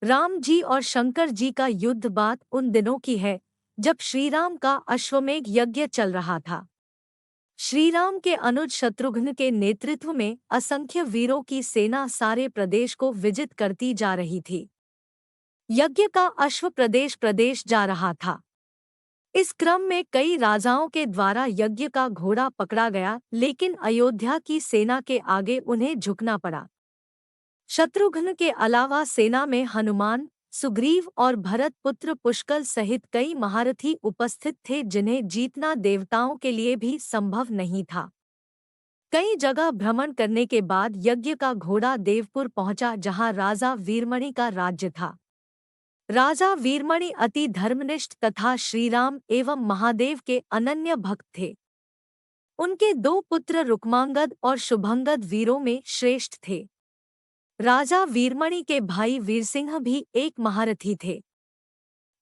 राम जी और शंकर जी का युद्ध बात उन दिनों की है जब श्रीराम का अश्वमेध यज्ञ चल रहा था। श्रीराम के अनुज शत्रुघ्न के नेतृत्व में असंख्य वीरों की सेना सारे प्रदेश को विजित करती जा रही थी। यज्ञ का अश्व प्रदेश प्रदेश जा रहा था। इस क्रम में कई राजाओं के द्वारा यज्ञ का घोड़ा पकड़ा गया, लेकिन अयोध्या की सेना के आगे उन्हें झुकना पड़ा। शत्रुघ्न के अलावा सेना में हनुमान, सुग्रीव और भरत पुत्र पुष्कल सहित कई महारथी उपस्थित थे, जिन्हें जीतना देवताओं के लिए भी संभव नहीं था। कई जगह भ्रमण करने के बाद यज्ञ का घोड़ा देवपुर पहुंचा, जहां राजा वीरमणि का राज्य था। राजा वीरमणि अति धर्मनिष्ठ तथा श्रीराम एवं महादेव के अनन्य भक्त थे। उनके दो पुत्र रुक्मांगद और शुभंगद वीरों में श्रेष्ठ थे। राजा वीरमणि के भाई वीरसिंह भी एक महारथी थे।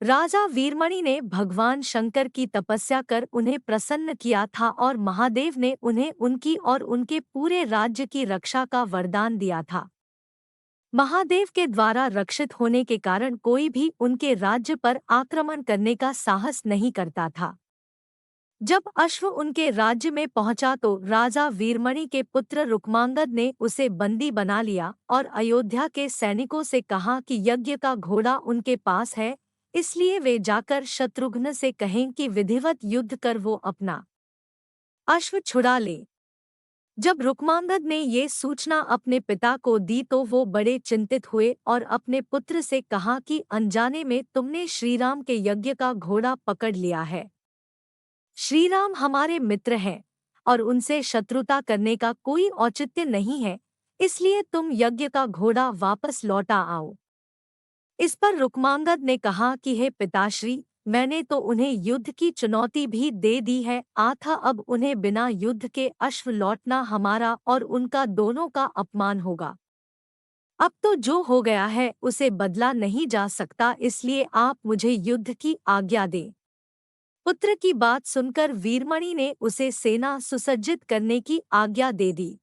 राजा वीरमणि ने भगवान शंकर की तपस्या कर उन्हें प्रसन्न किया था और महादेव ने उन्हें उनकी और उनके पूरे राज्य की रक्षा का वरदान दिया था। महादेव के द्वारा रक्षित होने के कारण कोई भी उनके राज्य पर आक्रमण करने का साहस नहीं करता था। जब अश्व उनके राज्य में पहुंचा तो राजा वीरमणि के पुत्र रुक्मांगद ने उसे बंदी बना लिया और अयोध्या के सैनिकों से कहा कि यज्ञ का घोड़ा उनके पास है, इसलिए वे जाकर शत्रुघ्न से कहें कि विधिवत युद्ध कर वो अपना अश्व छुड़ा ले। जब रुक्मांगद ने ये सूचना अपने पिता को दी तो वो बड़े चिंतित हुए और अपने पुत्र से कहा कि अनजाने में तुमने श्रीराम के यज्ञ का घोड़ा पकड़ लिया है। श्रीराम हमारे मित्र हैं और उनसे शत्रुता करने का कोई औचित्य नहीं है, इसलिए तुम यज्ञ का घोड़ा वापस लौटा आओ। इस पर रुक्मांगद ने कहा कि हे पिताश्री, मैंने तो उन्हें युद्ध की चुनौती भी दे दी है, आथा अब उन्हें बिना युद्ध के अश्व लौटना हमारा और उनका दोनों का अपमान होगा। अब तो जो हो गया है उसे बदला नहीं जा सकता, इसलिए आप मुझे युद्ध की आज्ञा दें। पुत्र की बात सुनकर वीरमणि ने उसे सेना सुसज्जित करने की आज्ञा दे दी।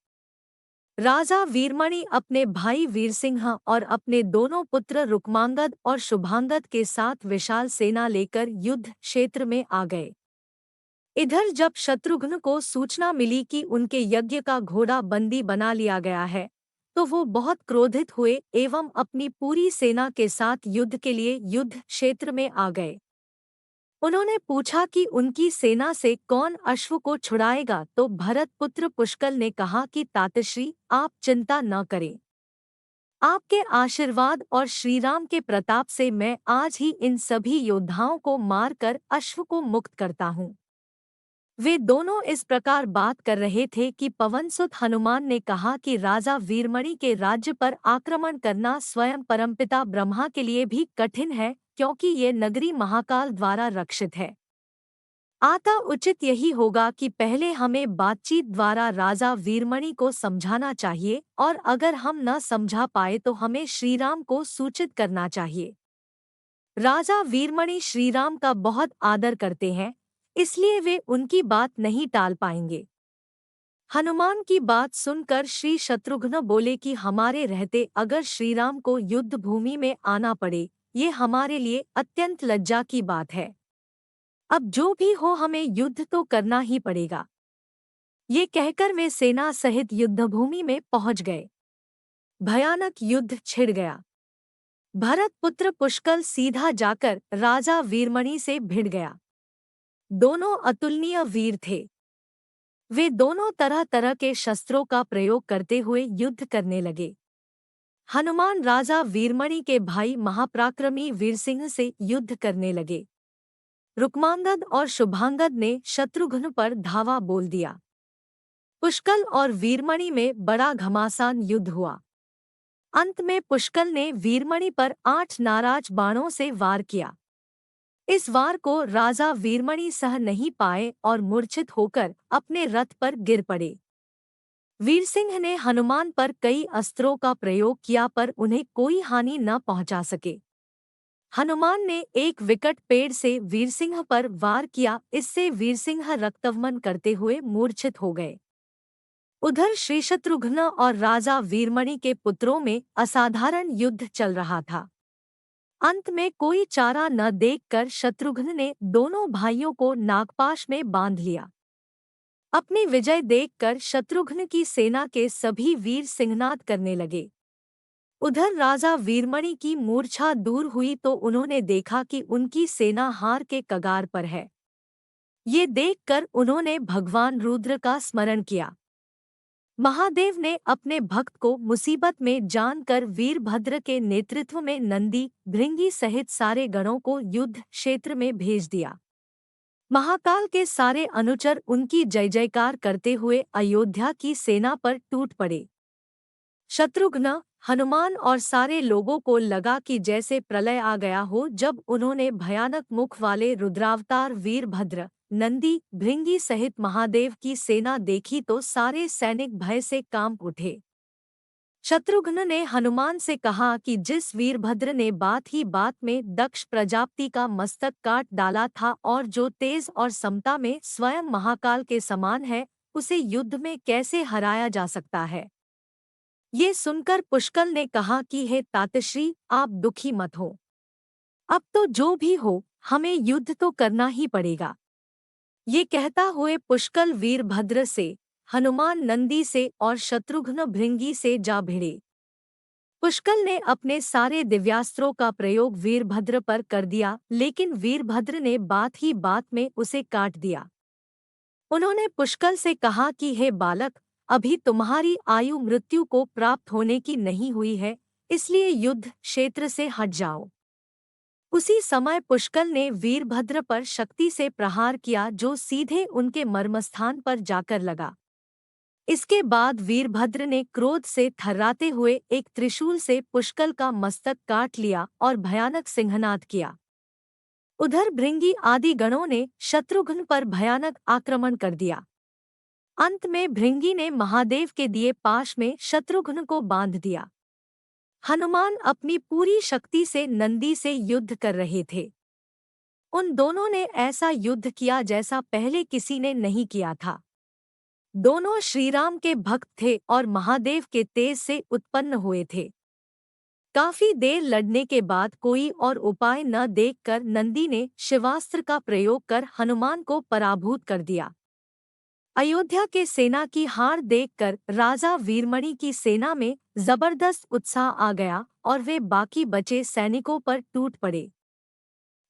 राजा वीरमणि अपने भाई वीरसिंह और अपने दोनों पुत्र रुक्मांगद और शुभांगद के साथ विशाल सेना लेकर युद्ध क्षेत्र में आ गए। इधर जब शत्रुघ्न को सूचना मिली कि उनके यज्ञ का घोड़ा बंदी बना लिया गया है, तो वो बहुत क्रोधित हुए एवं अपनी पूरी सेना के साथ युद्ध के लिए युद्ध क्षेत्र में आ गए। उन्होंने पूछा कि उनकी सेना से कौन अश्व को छुड़ाएगा, तो भरत पुत्र पुष्कल ने कहा कि तातश्री, आप चिंता न करें। आपके आशीर्वाद और श्रीराम के प्रताप से मैं आज ही इन सभी योद्धाओं को मारकर अश्व को मुक्त करता हूँ। वे दोनों इस प्रकार बात कर रहे थे कि पवनसुत हनुमान ने कहा कि राजा वीरमणि के राज्य पर आक्रमण करना स्वयं परमपिता ब्रह्मा के लिए भी कठिन है, क्योंकि ये नगरी महाकाल द्वारा रक्षित है। अतः उचित यही होगा कि पहले हमें बातचीत द्वारा राजा वीरमणि को समझाना चाहिए, और अगर हम न समझा पाए तो हमें श्रीराम को सूचित करना चाहिए। राजा वीरमणि श्रीराम का बहुत आदर करते हैं, इसलिए वे उनकी बात नहीं टाल पाएंगे। हनुमान की बात सुनकर श्री शत्रुघ्न बोले कि हमारे रहते अगर श्रीराम को युद्ध भूमि में आना पड़े, ये हमारे लिए अत्यंत लज्जा की बात है। अब जो भी हो हमें युद्ध तो करना ही पड़ेगा। ये कहकर वे सेना सहित युद्धभूमि में पहुंच गए। भयानक युद्ध छिड़ गया। भरत पुत्र पुष्कल सीधा जाकर राजा वीरमणि से भिड़ गया। दोनों अतुलनीय वीर थे। वे दोनों तरह तरह के शस्त्रों का प्रयोग करते हुए युद्ध करने लगे। हनुमान राजा वीरमणि के भाई महापराक्रमी वीरसिंह से युद्ध करने लगे। रुक्मांगद और शुभांगद ने शत्रुघ्न पर धावा बोल दिया। पुष्कल और वीरमणि में बड़ा घमासान युद्ध हुआ। अंत में पुष्कल ने वीरमणि पर 8 नाराज बाणों से वार किया। इस वार को राजा वीरमणि सह नहीं पाए और मूर्छित होकर अपने रथ पर गिर पड़े। वीरसिंह ने हनुमान पर कई अस्त्रों का प्रयोग किया, पर उन्हें कोई हानि न पहुंचा सके। हनुमान ने एक विकट पेड़ से वीरसिंह पर वार किया, इससे वीरसिंह रक्तवमन करते हुए मूर्छित हो गए। उधर श्री शत्रुघ्न और राजा वीरमणि के पुत्रों में असाधारण युद्ध चल रहा था। अंत में कोई चारा न देखकर शत्रुघ्न ने दोनों भाइयों को नागपाश में बांध लिया। अपनी विजय देखकर शत्रुघ्न की सेना के सभी वीर सिंहनाद करने लगे। उधर राजा वीरमणि की मूर्छा दूर हुई तो उन्होंने देखा कि उनकी सेना हार के कगार पर है। ये देखकर उन्होंने भगवान रुद्र का स्मरण किया। महादेव ने अपने भक्त को मुसीबत में जानकर वीरभद्र के नेतृत्व में नंदी, भृंगी सहित सारे गणों को युद्ध क्षेत्र में भेज दिया। महाकाल के सारे अनुचर उनकी जय जयकार करते हुए अयोध्या की सेना पर टूट पड़े। शत्रुघ्न, हनुमान और सारे लोगों को लगा कि जैसे प्रलय आ गया हो। जब उन्होंने भयानक मुख वाले रुद्रावतार वीरभद्र, नंदी, भृंगी सहित महादेव की सेना देखी तो सारे सैनिक भय से कांप उठे। शत्रुघ्न ने हनुमान से कहा कि जिस वीरभद्र ने बात ही बात में दक्ष प्रजापति का मस्तक काट डाला था और जो तेज और समता में स्वयं महाकाल के समान है, उसे युद्ध में कैसे हराया जा सकता है। ये सुनकर पुष्कल ने कहा कि हे तातश्री, आप दुखी मत हो। अब तो जो भी हो, हमें युद्ध तो करना ही पड़ेगा। ये कहता हुए पुष्कल वीरभद्र से, हनुमान नंदी से और शत्रुघ्न भृंगी से जा भिड़े। पुष्कल ने अपने सारे दिव्यास्त्रों का प्रयोग वीरभद्र पर कर दिया, लेकिन वीरभद्र ने बात ही बात में उसे काट दिया। उन्होंने पुष्कल से कहा कि हे बालक, अभी तुम्हारी आयु मृत्यु को प्राप्त होने की नहीं हुई है, इसलिए युद्ध क्षेत्र से हट जाओ। उसी समय पुष्कल ने वीरभद्र पर शक्ति से प्रहार किया जो सीधे उनके मर्मस्थान पर जाकर लगा। इसके बाद वीरभद्र ने क्रोध से थर्राते हुए एक त्रिशूल से पुष्कल का मस्तक काट लिया और भयानक सिंहनाद किया। उधर भृंगी आदि गणों ने शत्रुघ्न पर भयानक आक्रमण कर दिया। अंत में भृंगी ने महादेव के दिए पाश में शत्रुघ्न को बांध दिया। हनुमान अपनी पूरी शक्ति से नंदी से युद्ध कर रहे थे। उन दोनों ने ऐसा युद्ध किया जैसा पहले किसी ने नहीं किया था। दोनों श्रीराम के भक्त थे और महादेव के तेज से उत्पन्न हुए थे। काफी देर लड़ने के बाद कोई और उपाय न देखकर नंदी ने शिवास्त्र का प्रयोग कर हनुमान को पराभूत कर दिया। अयोध्या के सेना की हार देखकर राजा वीरमणि की सेना में जबरदस्त उत्साह आ गया और वे बाकी बचे सैनिकों पर टूट पड़े।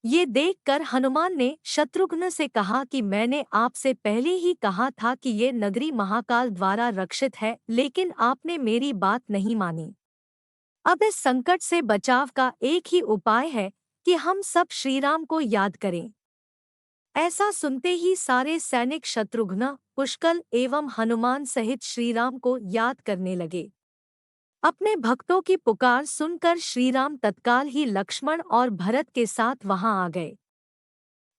ये देखकर हनुमान ने शत्रुघ्न से कहा कि मैंने आपसे पहले ही कहा था कि ये नगरी महाकाल द्वारा रक्षित है, लेकिन आपने मेरी बात नहीं मानी। अब इस संकट से बचाव का एक ही उपाय है कि हम सब श्रीराम को याद करें। ऐसा सुनते ही सारे सैनिक शत्रुघ्न, पुष्कल एवं हनुमान सहित श्रीराम को याद करने लगे। अपने भक्तों की पुकार सुनकर श्रीराम तत्काल ही लक्ष्मण और भरत के साथ वहां आ गए।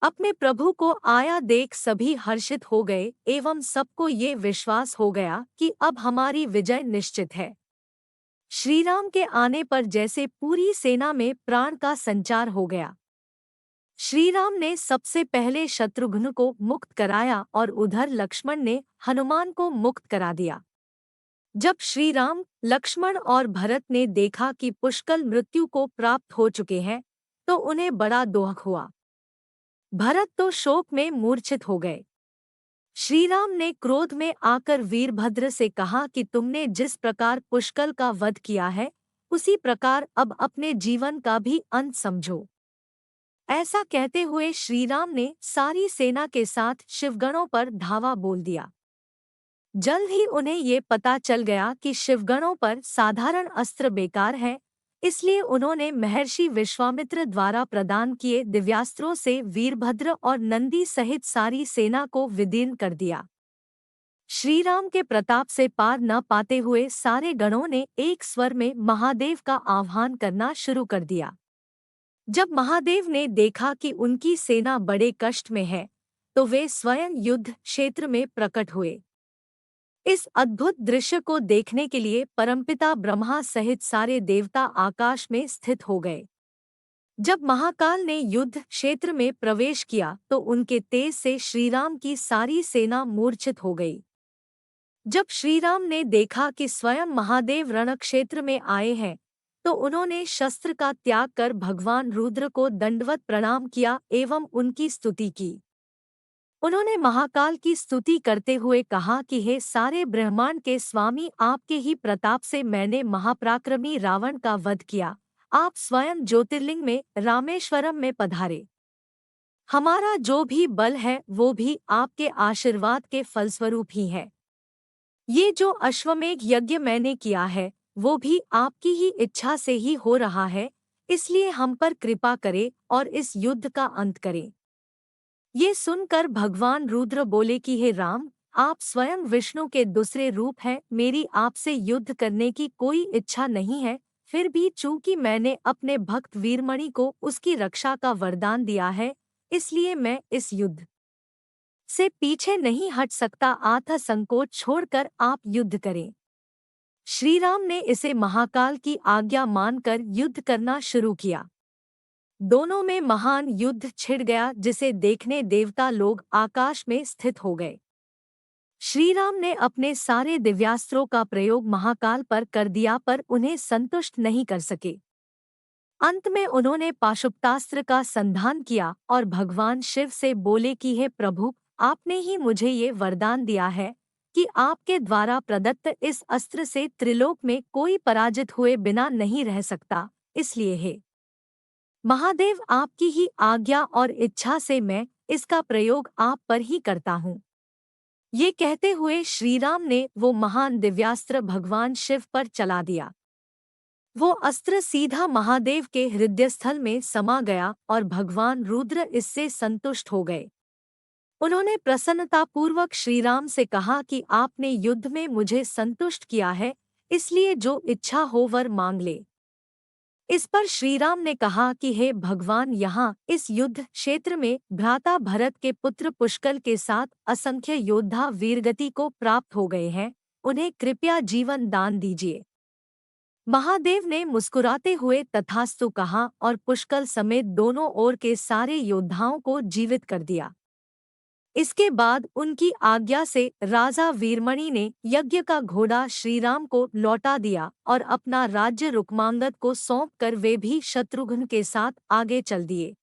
अपने प्रभु को आया देख सभी हर्षित हो गए एवं सबको ये विश्वास हो गया कि अब हमारी विजय निश्चित है। श्रीराम के आने पर जैसे पूरी सेना में प्राण का संचार हो गया। श्रीराम ने सबसे पहले शत्रुघ्न को मुक्त कराया और उधर लक्ष्मण ने हनुमान को मुक्त करा दिया। जब श्रीराम, लक्ष्मण और भरत ने देखा कि पुष्कल मृत्यु को प्राप्त हो चुके हैं, तो उन्हें बड़ा दुख हुआ। भरत तो शोक में मूर्छित हो गए। श्रीराम ने क्रोध में आकर वीरभद्र से कहा कि तुमने जिस प्रकार पुष्कल का वध किया है, उसी प्रकार अब अपने जीवन का भी अंत समझो। ऐसा कहते हुए श्रीराम ने सारी सेना के साथ शिवगणों पर धावा बोल दिया। जल्द ही उन्हें ये पता चल गया कि शिवगणों पर साधारण अस्त्र बेकार है, इसलिए उन्होंने महर्षि विश्वामित्र द्वारा प्रदान किए दिव्यास्त्रों से वीरभद्र और नंदी सहित सारी सेना को विदीर्ण कर दिया। श्रीराम के प्रताप से पार न पाते हुए सारे गणों ने एक स्वर में महादेव का आह्वान करना शुरू कर दिया। जब महादेव ने देखा कि उनकी सेना बड़े कष्ट में है, तो वे स्वयं युद्ध क्षेत्र में प्रकट हुए। इस अद्भुत दृश्य को देखने के लिए परमपिता ब्रह्मा सहित सारे देवता आकाश में स्थित हो गए। जब महाकाल ने युद्ध क्षेत्र में प्रवेश किया तो उनके तेज से श्रीराम की सारी सेना मूर्छित हो गई। जब श्रीराम ने देखा कि स्वयं महादेव रणक्षेत्र में आए हैं, तो उन्होंने शस्त्र का त्याग कर भगवान रुद्र को दंडवत प्रणाम किया एवं उनकी स्तुति की। उन्होंने महाकाल की स्तुति करते हुए कहा कि हे सारे ब्रह्मांड के स्वामी, आपके ही प्रताप से मैंने महापराक्रमी रावण का वध किया। आप स्वयं ज्योतिर्लिंग में रामेश्वरम में पधारे। हमारा जो भी बल है वो भी आपके आशीर्वाद के फलस्वरूप ही है। ये जो अश्वमेघ यज्ञ मैंने किया है वो भी आपकी ही इच्छा से ही हो रहा है, इसलिए हम पर कृपा करें और इस युद्ध का अंत करें। ये सुनकर भगवान रुद्र बोले कि हे राम, आप स्वयं विष्णु के दूसरे रूप हैं, मेरी आपसे युद्ध करने की कोई इच्छा नहीं है। फिर भी चूंकि मैंने अपने भक्त वीरमणि को उसकी रक्षा का वरदान दिया है, इसलिए मैं इस युद्ध से पीछे नहीं हट सकता। आत्म संकोच छोड़कर आप युद्ध करें। श्री राम ने इसे महाकाल की आज्ञा मानकर युद्ध करना शुरू किया। दोनों में महान युद्ध छिड़ गया, जिसे देखने देवता लोग आकाश में स्थित हो गए। श्री राम ने अपने सारे दिव्यास्त्रों का प्रयोग महाकाल पर कर दिया, पर उन्हें संतुष्ट नहीं कर सके। अंत में उन्होंने पाशुपतास्त्र का संधान किया और भगवान शिव से बोले कि हे प्रभु, आपने ही मुझे ये वरदान दिया है कि आपके द्वारा प्रदत्त इस अस्त्र से त्रिलोक में कोई पराजित हुए बिना नहीं रह सकता, इसलिए हे महादेव, आपकी ही आज्ञा और इच्छा से मैं इसका प्रयोग आप पर ही करता हूँ। ये कहते हुए श्रीराम ने वो महान दिव्यास्त्र भगवान शिव पर चला दिया। वो अस्त्र सीधा महादेव के हृदयस्थल में समा गया और भगवान रुद्र इससे संतुष्ट हो गए। उन्होंने प्रसन्नतापूर्वक श्रीराम से कहा कि आपने युद्ध में मुझे संतुष्ट किया है, इसलिए जो इच्छा हो वर मांग ले। इस पर श्रीराम ने कहा कि हे भगवान, यहाँ इस युद्ध क्षेत्र में भ्राता भरत के पुत्र पुष्कल के साथ असंख्य योद्धा वीरगति को प्राप्त हो गए हैं, उन्हें कृपया जीवन दान दीजिए। महादेव ने मुस्कुराते हुए तथास्तु कहा और पुष्कल समेत दोनों ओर के सारे योद्धाओं को जीवित कर दिया। इसके बाद उनकी आज्ञा से राजा वीरमणि ने यज्ञ का घोड़ा श्रीराम को लौटा दिया और अपना राज्य रुक्मांगद को सौंपकर वे भी शत्रुघ्न के साथ आगे चल दिए।